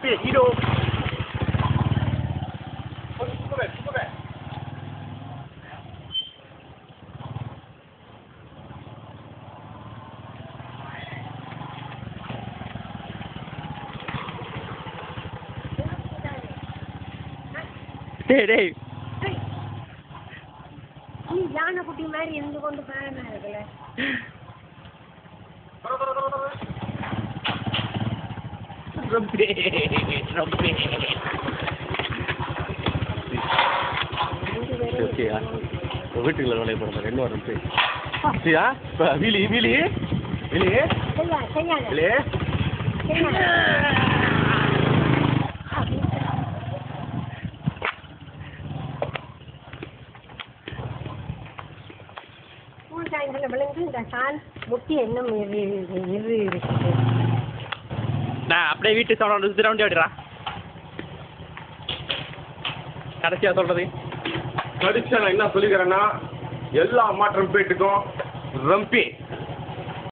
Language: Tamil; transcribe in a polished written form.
ரம்பி ஹீரோ. டேய் டேய் நீ யானை குட்டி மாதிரி இருந்து கொண்டு பயமா இருக்குல்ல. ரம்பி ரம்பி ஓகேயா வீட்டுக்குள்ள வேலையை போடுற என்ன ரம்பி சரியா வீலி வீலி வீலி வீலி விழுந்து இந்த கால் முட்டி என்ன இருக்குது. நான் அப்படியே வீட்டு சவுண்ட் சுற்றி ரவுண்டி ஆடுறா. கடைசியா சொல்றது கடைசியா நான் என்ன சொல்லிக்கிறேன்னா எல்லா அம்மா ட்ரம்பேட்டுக்கும் ரம்பி